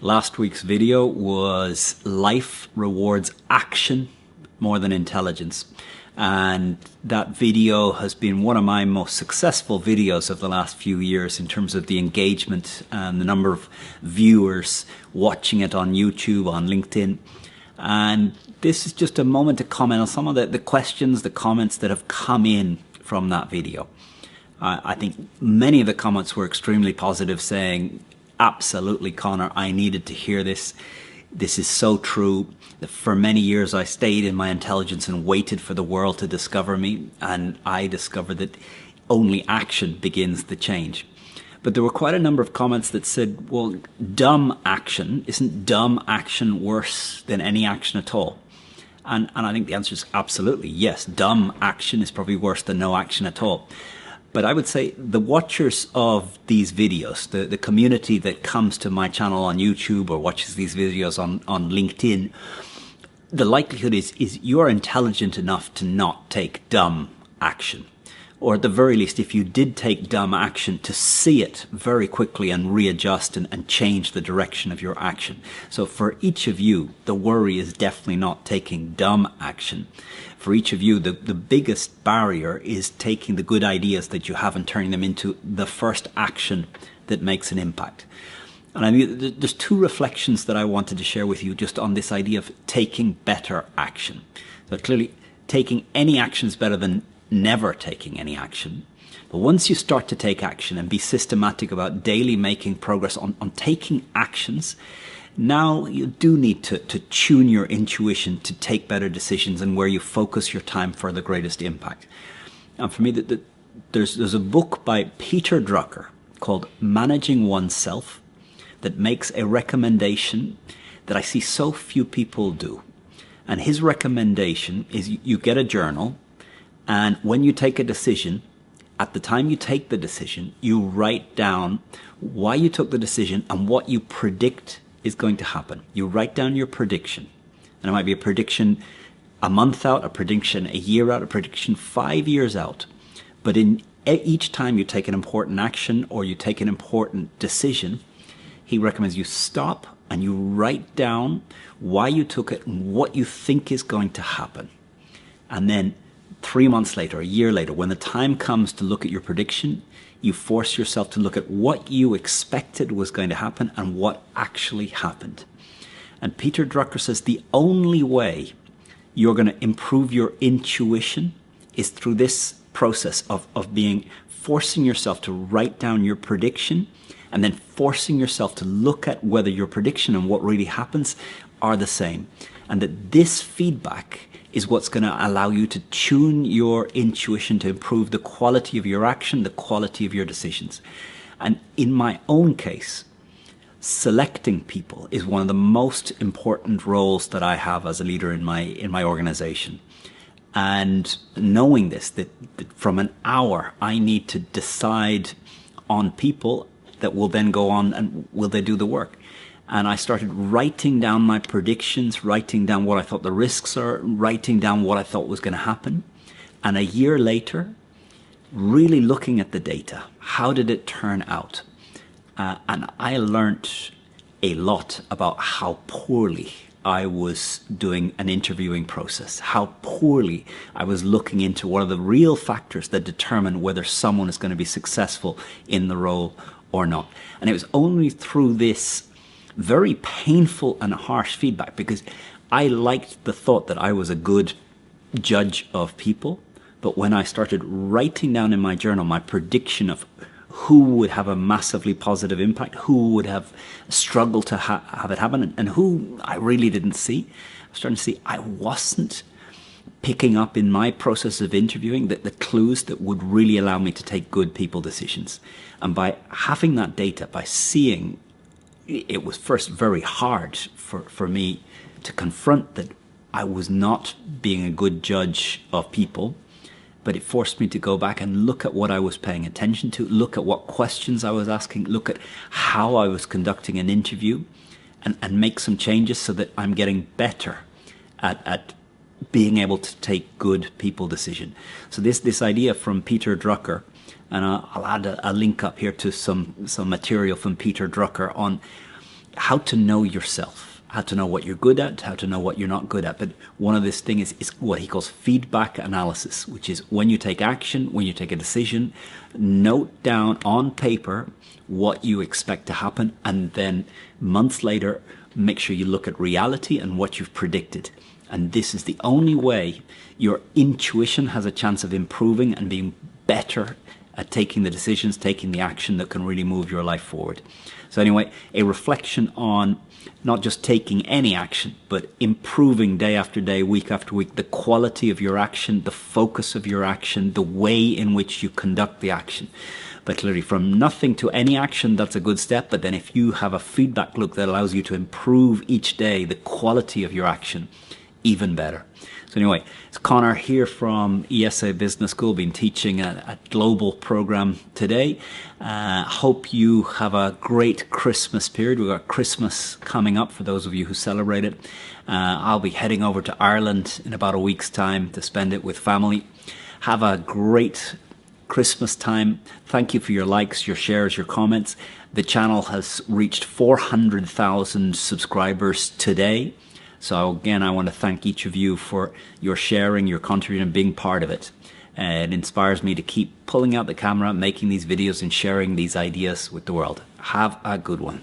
Last week's video was life rewards action more than intelligence. And that video has been one of my most successful videos of the last few years in terms of the engagement and the number of viewers watching it on YouTube, on LinkedIn. And this is just a moment to comment on some of the questions, the comments that have come in from that video. I think many of the comments were extremely positive, saying, absolutely, Conor, I needed to hear this. This is so true. For many years I stayed in my intelligence and waited for the world to discover me, and I discovered that only action begins the change. But there were quite a number of comments that said, well, dumb action, isn't dumb action worse than any action at all? And I think the answer is absolutely yes. Dumb action is probably worse than no action at all. But I would say the watchers of these videos, the community that comes to my channel on YouTube or watches these videos on LinkedIn, the likelihood is you are intelligent enough to not take dumb action. Or at the very least, if you did take dumb action, to see it very quickly and readjust and change the direction of your action. So for each of you, the worry is definitely not taking dumb action. For each of you, the biggest barrier is taking the good ideas that you have and turning them into the first action that makes an impact. And I mean, there's two reflections that I wanted to share with you just on this idea of taking better action. So clearly, taking any action is better than never taking any action. But once you start to take action and be systematic about daily making progress on taking actions, now you do need to tune your intuition to take better decisions and where you focus your time for the greatest impact. And for me, there's a book by Peter Drucker called Managing Oneself that makes a recommendation that I see so few people do. And his recommendation is you get a journal, and when you take a decision, at the time you take the decision, you write down why you took the decision and what you predict is going to happen. You write down your prediction. And it might be a prediction a month out, a prediction a year out, a prediction 5 years out. But in each time you take an important action or you take an important decision, he recommends you stop and you write down why you took it and what you think is going to happen. And then 3 months later, a year later, when the time comes to look at your prediction, you force yourself to look at what you expected was going to happen and what actually happened. And Peter Drucker says the only way you're going to improve your intuition is through this process of forcing yourself to write down your prediction and then forcing yourself to look at whether your prediction and what really happens are the same. And that this feedback is what's going to allow you to tune your intuition to improve the quality of your action, the quality of your decisions. And in my own case, selecting people is one of the most important roles that I have as a leader in my organization. And knowing this, that from an hour, I need to decide on people that will then go on and will they do the work. And I started writing down my predictions, writing down what I thought the risks are, writing down what I thought was going to happen. And a year later, really looking at the data. How did it turn out? And I learned a lot about how poorly I was doing an interviewing process, how poorly I was looking into what are the real factors that determine whether someone is going to be successful in the role or not. And it was only through this very painful and harsh feedback, because I liked the thought that I was a good judge of people. But when I started writing down in my journal my prediction of who would have a massively positive impact, who would have struggled to have it happen, and who I really didn't see, I was starting to see I wasn't picking up in my process of interviewing the clues that would really allow me to take good people decisions. And by having that data, by seeing, it was first very hard for me to confront that I was not being a good judge of people, but it forced me to go back and look at what I was paying attention to, look at what questions I was asking, look at how I was conducting an interview, and make some changes so that I'm getting better at being able to take good people decision. So this idea from Peter Drucker, and I'll add a link up here to some material from Peter Drucker on how to know yourself, how to know what you're good at, how to know what you're not good at. But one of this thing is what he calls feedback analysis, which is when you take action, when you take a decision, note down on paper what you expect to happen, and then months later, make sure you look at reality and what you've predicted. And this is the only way your intuition has a chance of improving and being better at taking the decisions, taking the action that can really move your life forward. So anyway, a reflection on not just taking any action, but improving day after day, week after week, the quality of your action, the focus of your action, the way in which you conduct the action. But clearly from nothing to any action, that's a good step. But then if you have a feedback loop that allows you to improve each day the quality of your action, even better. So anyway, it's Conor here from IESE Business School, been teaching a global program today. Hope you have a great Christmas period. We've got Christmas coming up for those of you who celebrate it. I'll be heading over to Ireland in about a week's time to spend it with family. Have a great Christmas time. Thank you for your likes, your shares, your comments. The channel has reached 400,000 subscribers today. So again, I want to thank each of you for your sharing, your contributing, and being part of it. It inspires me to keep pulling out the camera, making these videos and sharing these ideas with the world. Have a good one.